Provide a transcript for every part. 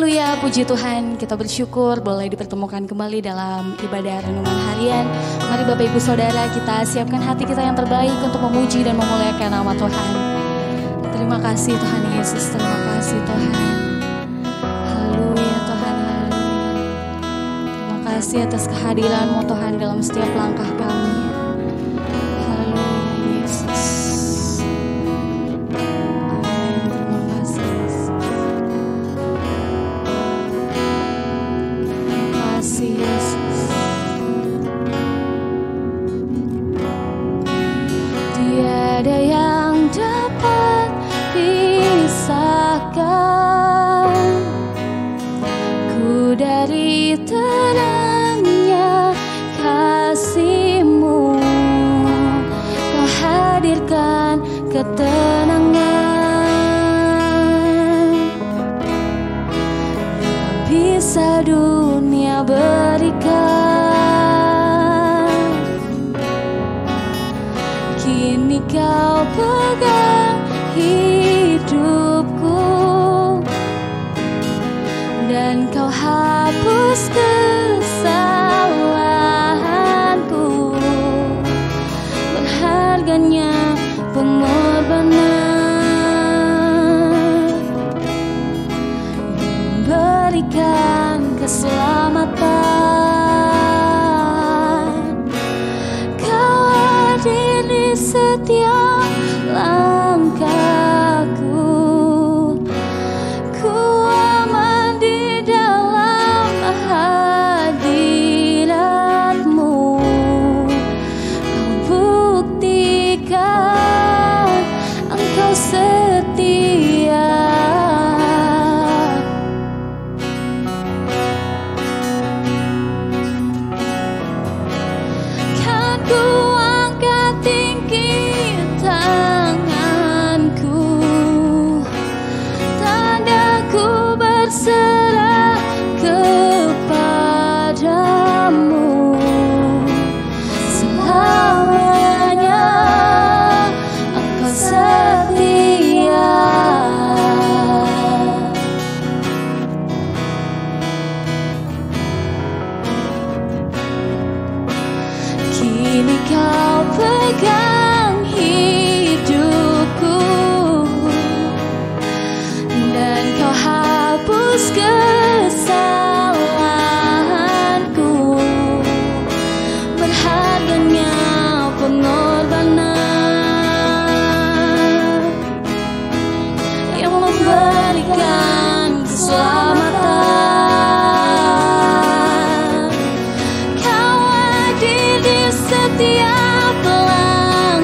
Haleluya, puji Tuhan, kita bersyukur boleh dipertemukan kembali dalam ibadah renungan harian. Mari Bapak Ibu Saudara, kita siapkan hati kita yang terbaik untuk memuji dan memuliakan nama Tuhan. Terima kasih Tuhan Yesus, terima kasih Tuhan. Haleluya Tuhan, haleluya. Terima kasih atas kehadiran-Mu Tuhan dalam setiap langkah kami. Haleluya Yesus. Tiada yang dapat pisahkan ku dari terangnya kasih-Mu. Kau hadirkan ketenangan yang bisa dunia berikan. Kini Kau pegang hidupku dan Kau hapus kesalahanku. Berharganya pengorbanan yang memberikan keselamatan. Kau hadir di setiap langkahku. Ku aman di dalam hadirat-Mu. Kau buktikan Engkau setia. Kan ku angkat tinggi tanganku, tandaku berserah kepadamu. Selamanya Engkau setia. Kini Kau pegang hidupku dan Kau hapus kesalahanku. Berharganya pengorbanan yang memberikan keselamatan. Kau hadir di setiap langkahku.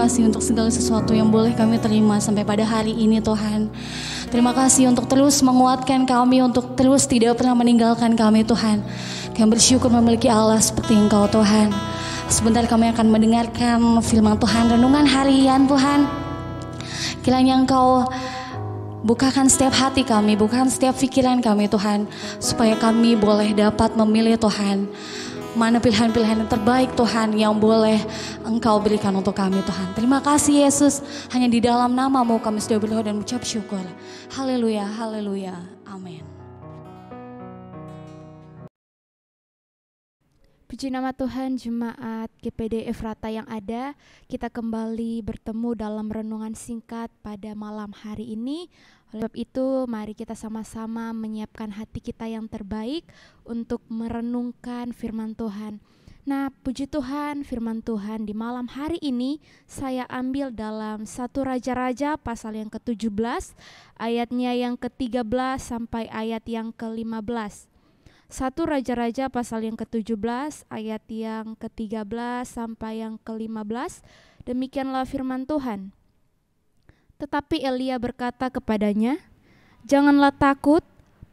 kasih untuk segala sesuatu yang boleh kami terima sampai pada hari ini Tuhan. Terima kasih untuk terus menguatkan kami, untuk terus tidak pernah meninggalkan kami Tuhan. Kami bersyukur memiliki Allah seperti Engkau Tuhan. Sebentar kami akan mendengarkan firman Tuhan, renungan harian Tuhan. Kiranya Engkau bukakan setiap hati kami, bukakan setiap pikiran kami Tuhan, supaya kami boleh dapat memilih Tuhan, mana pilihan-pilihan yang terbaik Tuhan yang boleh Engkau berikan untuk kami Tuhan. Terima kasih Yesus, hanya di dalam nama-Mu kami sudah berdoa dan mengucap syukur. Haleluya, haleluya, amin. Puji nama Tuhan, jemaat GPD Efrata yang ada, kita kembali bertemu dalam renungan singkat pada malam hari ini. Oleh sebab itu, mari kita sama-sama menyiapkan hati kita yang terbaik untuk merenungkan firman Tuhan. Nah, puji Tuhan, firman Tuhan di malam hari ini saya ambil dalam 1 Raja-Raja pasal yang ke-17, ayatnya yang ke-13 sampai ayat yang ke-15. 1 Raja-Raja pasal yang ke-17 ayat yang ke-13 sampai yang ke-15. Demikianlah firman Tuhan. Tetapi Elia berkata kepadanya, "Janganlah takut,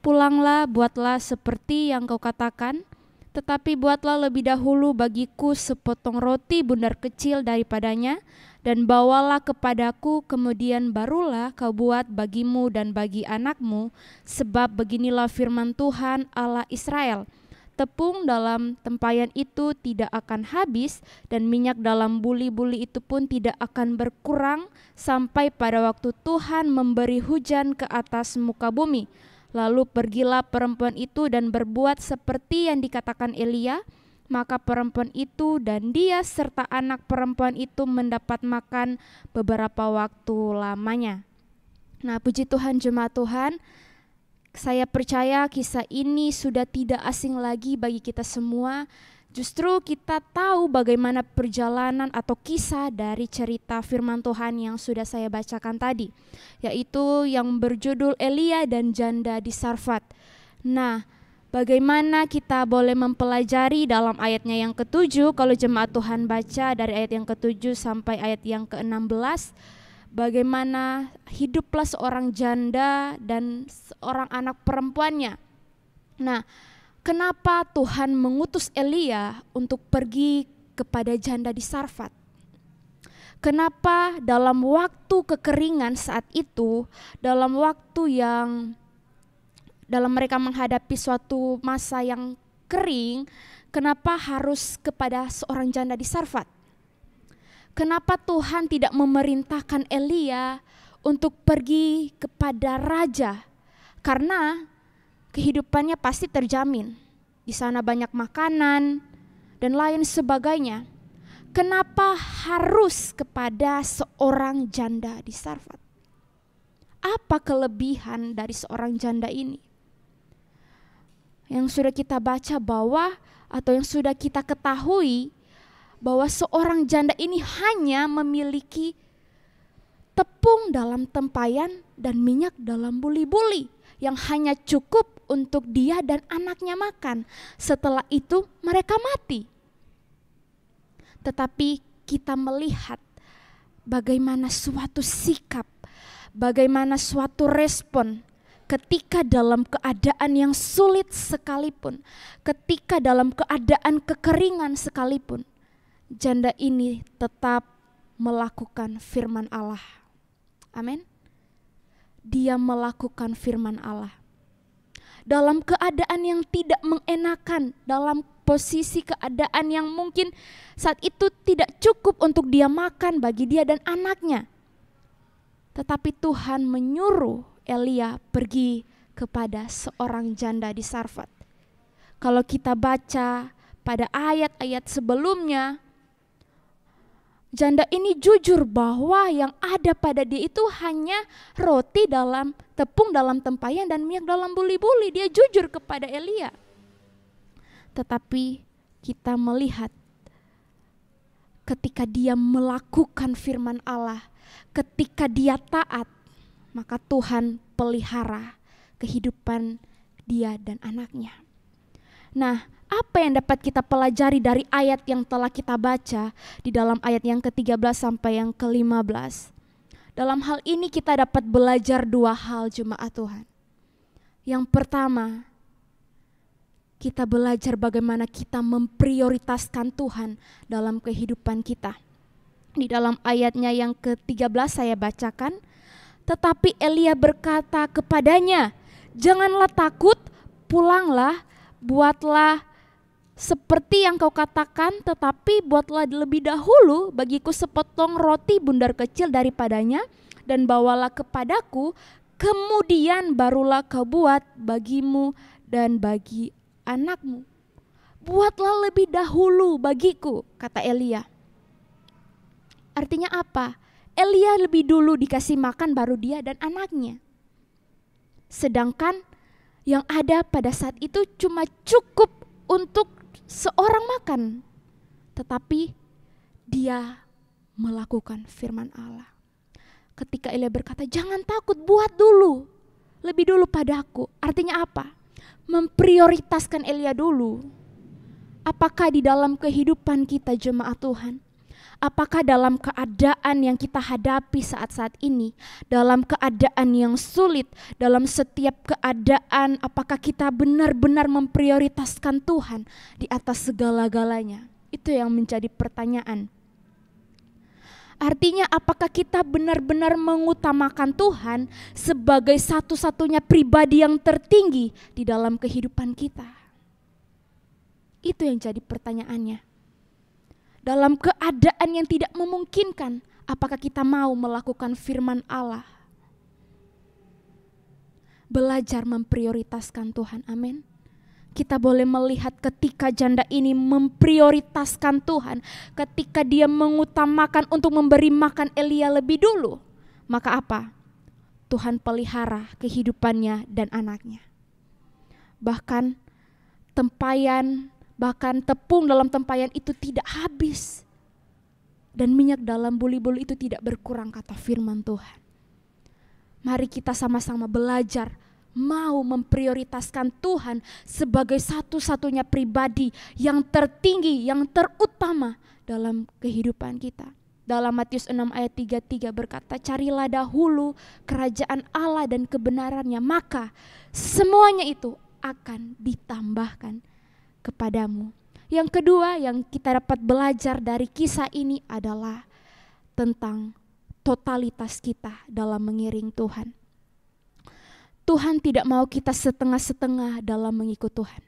pulanglah, buatlah seperti yang kau katakan, tetapi buatlah lebih dahulu bagiku sepotong roti bundar kecil daripadanya, dan bawalah kepadaku, kemudian barulah kau buat bagimu dan bagi anakmu, sebab beginilah firman Tuhan Allah Israel, tepung dalam tempayan itu tidak akan habis, dan minyak dalam buli-buli itu pun tidak akan berkurang, sampai pada waktu Tuhan memberi hujan ke atas muka bumi. Lalu pergilah perempuan itu dan berbuat seperti yang dikatakan Elia. Maka perempuan itu dan dia serta anak perempuan itu mendapat makan beberapa waktu lamanya." Nah, puji Tuhan jemaat Tuhan, saya percaya kisah ini sudah tidak asing lagi bagi kita semua. Justru kita tahu bagaimana perjalanan atau kisah dari cerita firman Tuhan yang sudah saya bacakan tadi, yaitu yang berjudul Elia dan janda di Sarfat. Nah, bagaimana kita boleh mempelajari dalam ayatnya yang ke-7, kalau jemaat Tuhan baca dari ayat yang ke-7 sampai ayat yang ke-16, bagaimana hiduplah seorang janda dan seorang anak perempuannya. Nah, kenapa Tuhan mengutus Elia untuk pergi kepada janda di Sarfat? Kenapa dalam waktu kekeringan saat itu, dalam waktu yang dalam mereka menghadapi suatu masa yang kering, kenapa harus kepada seorang janda di Sarfat? Kenapa Tuhan tidak memerintahkan Elia untuk pergi kepada raja? Karena kehidupannya pasti terjamin. Di sana banyak makanan dan lain sebagainya. Kenapa harus kepada seorang janda di Sarfat? Apa kelebihan dari seorang janda ini? Yang sudah kita baca bahwa, atau yang sudah kita ketahui, bahwa seorang janda ini hanya memiliki tepung dalam tempayan dan minyak dalam buli-buli yang hanya cukup untuk dia dan anaknya makan. Setelah itu mereka mati. Tetapi kita melihat bagaimana suatu sikap, bagaimana suatu respon ketika dalam keadaan yang sulit sekalipun, ketika dalam keadaan kekeringan sekalipun, janda ini tetap melakukan firman Allah. Amin. Dia melakukan firman Allah. Dalam keadaan yang tidak mengenakan, dalam posisi keadaan yang mungkin saat itu tidak cukup untuk dia makan bagi dia dan anaknya. Tetapi Tuhan menyuruh Elia pergi kepada seorang janda di Sarfat. Kalau kita baca pada ayat-ayat sebelumnya, janda ini jujur bahwa yang ada pada dia itu hanya roti dalam tepung dalam tempayan dan minyak dalam buli-buli. Dia jujur kepada Elia. Tetapi kita melihat ketika dia melakukan firman Allah, ketika dia taat, maka Tuhan pelihara kehidupan dia dan anaknya. Nah, Apa yang dapat kita pelajari dari ayat yang telah kita baca di dalam ayat yang ke-13 sampai yang ke-15? Dalam hal ini kita dapat belajar dua hal jemaat Tuhan. Yang pertama, kita belajar bagaimana kita memprioritaskan Tuhan dalam kehidupan kita. Di dalam ayatnya yang ke-13 saya bacakan, tetapi Elia berkata kepadanya, "Janganlah takut, pulanglah, buatlah seperti yang kau katakan, tetapi buatlah lebih dahulu bagiku sepotong roti bundar kecil daripadanya, dan bawalah kepadaku, kemudian barulah kau buat bagimu dan bagi anakmu." Buatlah lebih dahulu bagiku, kata Elia. Artinya apa? Elia lebih dulu dikasih makan baru dia dan anaknya. Sedangkan yang ada pada saat itu cuma cukup untuk seorang makan. Tetapi dia melakukan firman Allah. Ketika Elia berkata, "Jangan takut, buat dulu, lebih dulu padaku." Artinya apa? Memprioritaskan Elia dulu. Apakah di dalam kehidupan kita jemaat Tuhan? Apakah dalam keadaan yang kita hadapi saat-saat ini, dalam keadaan yang sulit, dalam setiap keadaan, apakah kita benar-benar memprioritaskan Tuhan di atas segala-galanya? Itu yang menjadi pertanyaan. Artinya apakah kita benar-benar mengutamakan Tuhan sebagai satu-satunya pribadi yang tertinggi di dalam kehidupan kita? Itu yang jadi pertanyaannya. Dalam keadaan yang tidak memungkinkan, apakah kita mau melakukan firman Allah? Belajar memprioritaskan Tuhan, amin. Kita boleh melihat ketika janda ini memprioritaskan Tuhan, ketika dia mengutamakan untuk memberi makan Elia lebih dulu, maka apa? Tuhan pelihara kehidupannya dan anaknya. Bahkan tempayan, bahkan tepung dalam tempayan itu tidak habis. Dan minyak dalam buli-buli itu tidak berkurang, kata firman Tuhan. Mari kita sama-sama belajar mau memprioritaskan Tuhan sebagai satu-satunya pribadi yang tertinggi, yang terutama dalam kehidupan kita. Dalam Matius 6 ayat 33 berkata, "Carilah dahulu kerajaan Allah dan kebenarannya, maka semuanya itu akan ditambahkan kepadamu." Yang kedua yang kita dapat belajar dari kisah ini adalah tentang totalitas kita dalam mengiring Tuhan. Tuhan tidak mau kita setengah-setengah dalam mengikut Tuhan.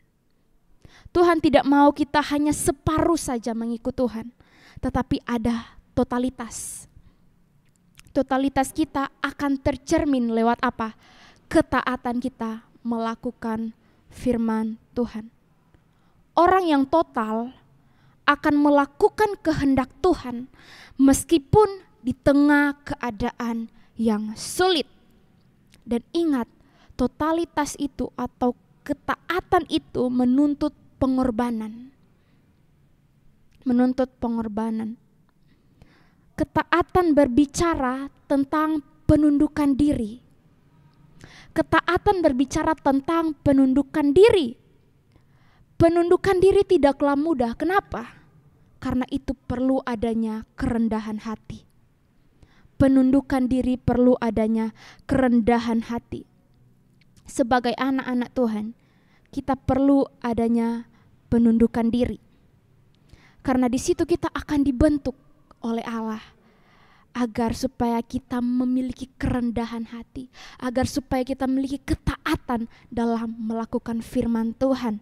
Tuhan tidak mau kita hanya separuh saja mengikut Tuhan, tetapi ada totalitas. Totalitas kita akan tercermin lewat apa? Ketaatan kita melakukan firman Tuhan. Orang yang total akan melakukan kehendak Tuhan meskipun di tengah keadaan yang sulit. Dan ingat, totalitas itu atau ketaatan itu menuntut pengorbanan. Menuntut pengorbanan. Ketaatan berbicara tentang penundukan diri. Ketaatan berbicara tentang penundukan diri. Penundukan diri tidaklah mudah. Kenapa? Karena itu perlu adanya kerendahan hati. Penundukan diri perlu adanya kerendahan hati. Sebagai anak-anak Tuhan, kita perlu adanya penundukan diri. Karena di situ kita akan dibentuk oleh Allah agar supaya kita memiliki kerendahan hati, agar supaya kita memiliki ketaatan dalam melakukan firman Tuhan.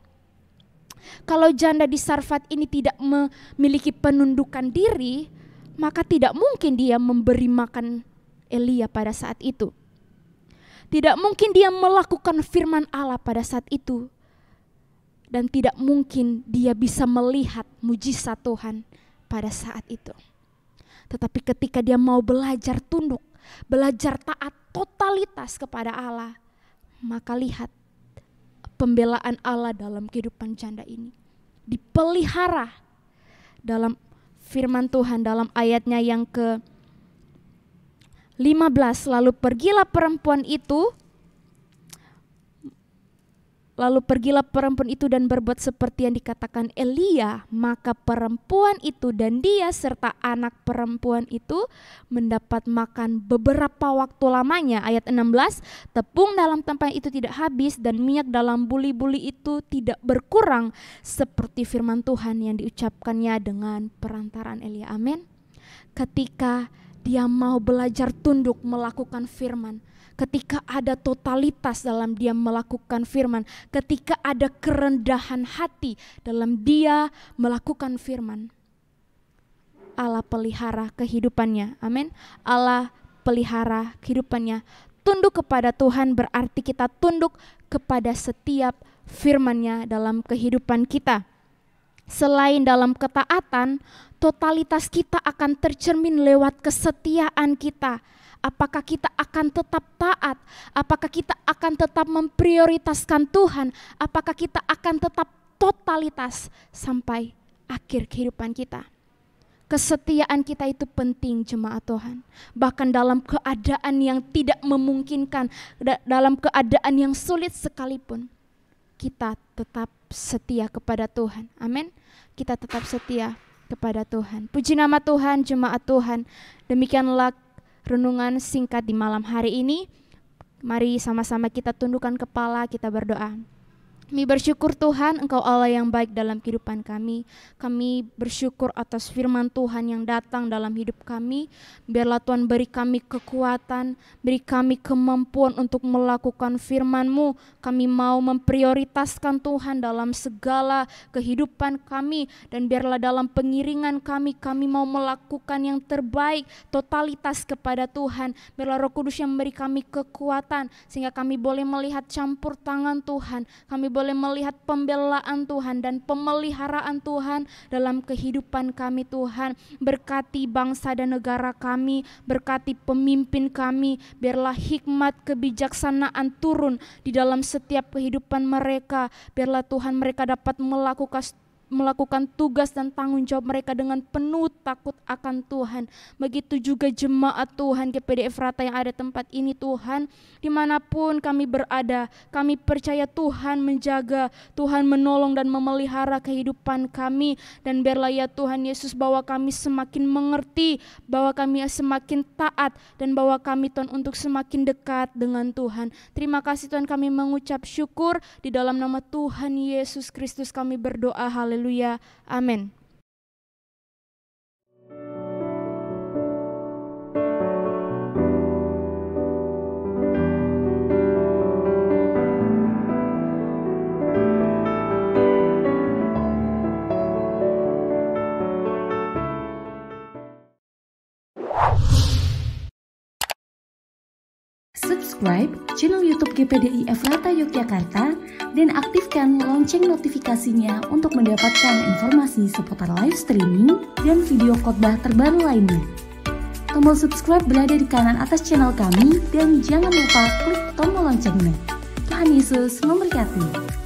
Kalau janda di Sarfat ini tidak memiliki penundukan diri, maka tidak mungkin dia memberi makan Elia pada saat itu. Tidak mungkin dia melakukan firman Allah pada saat itu. Dan tidak mungkin dia bisa melihat mujizat Tuhan pada saat itu. Tetapi ketika dia mau belajar tunduk, belajar taat totalitas kepada Allah, maka lihat pembelaan Allah dalam kehidupan janda ini. Dipelihara dalam firman Tuhan dalam ayatnya yang ke-15. Lalu pergilah perempuan itu, Lalu pergilah perempuan itu dan berbuat seperti yang dikatakan Elia. Maka perempuan itu dan dia serta anak perempuan itu mendapat makan beberapa waktu lamanya. Ayat 16, tepung dalam tempat itu tidak habis dan minyak dalam buli-buli itu tidak berkurang, seperti firman Tuhan yang diucapkannya dengan perantaraan Elia. Amin. Ketika dia mau belajar tunduk melakukan firman, ketika ada totalitas dalam dia melakukan firman, ketika ada kerendahan hati dalam dia melakukan firman, Allah pelihara kehidupannya. Amin. Allah pelihara kehidupannya. Tunduk kepada Tuhan berarti kita tunduk kepada setiap firman-Nya dalam kehidupan kita. Selain dalam ketaatan, totalitas kita akan tercermin lewat kesetiaan kita. Apakah kita akan tetap taat? Apakah kita akan tetap memprioritaskan Tuhan? Apakah kita akan tetap totalitas sampai akhir kehidupan kita? Kesetiaan kita itu penting, jemaat Tuhan. Bahkan dalam keadaan yang tidak memungkinkan, dalam keadaan yang sulit sekalipun, kita tetap setia kepada Tuhan. Amin. Kita tetap setia kepada Tuhan. Puji nama Tuhan, jemaat Tuhan. Demikianlah renungan singkat di malam hari ini. Mari sama-sama kita tundukkan kepala, kita berdoa. Kami bersyukur Tuhan, Engkau Allah yang baik dalam kehidupan kami. Kami bersyukur atas firman Tuhan yang datang dalam hidup kami. Biarlah Tuhan beri kami kekuatan, beri kami kemampuan untuk melakukan firman-Mu. Kami mau memprioritaskan Tuhan dalam segala kehidupan kami. Dan biarlah dalam pengiringan kami mau melakukan yang terbaik, totalitas kepada Tuhan. Biarlah Roh Kudus yang memberi kami kekuatan, sehingga kami boleh melihat campur tangan Tuhan. Kami boleh melihat pembelaan Tuhan dan pemeliharaan Tuhan dalam kehidupan kami Tuhan. Berkati bangsa dan negara kami, berkati pemimpin kami, biarlah hikmat kebijaksanaan turun di dalam setiap kehidupan mereka. Biarlah Tuhan mereka dapat melakukan tugas dan tanggung jawab mereka dengan penuh takut akan Tuhan. Begitu juga jemaat Tuhan GPD Efrata yang ada tempat ini Tuhan. Dimanapun kami berada, kami percaya Tuhan menjaga, Tuhan menolong dan memelihara kehidupan kami. Dan biarlah ya Tuhan Yesus bahwa kami semakin mengerti, bahwa kami semakin taat, dan bahwa kami Tuhan untuk semakin dekat dengan Tuhan. Terima kasih Tuhan, kami mengucap syukur di dalam nama Tuhan Yesus Kristus kami berdoa. Haleluya, amin. Subscribe channel YouTube GPDI Efrata Yogyakarta dan aktifkan lonceng notifikasinya untuk mendapatkan informasi seputar live streaming dan video khotbah terbaru lainnya. Tombol subscribe berada di kanan atas channel kami dan jangan lupa klik tombol loncengnya. Tuhan Yesus memberkati.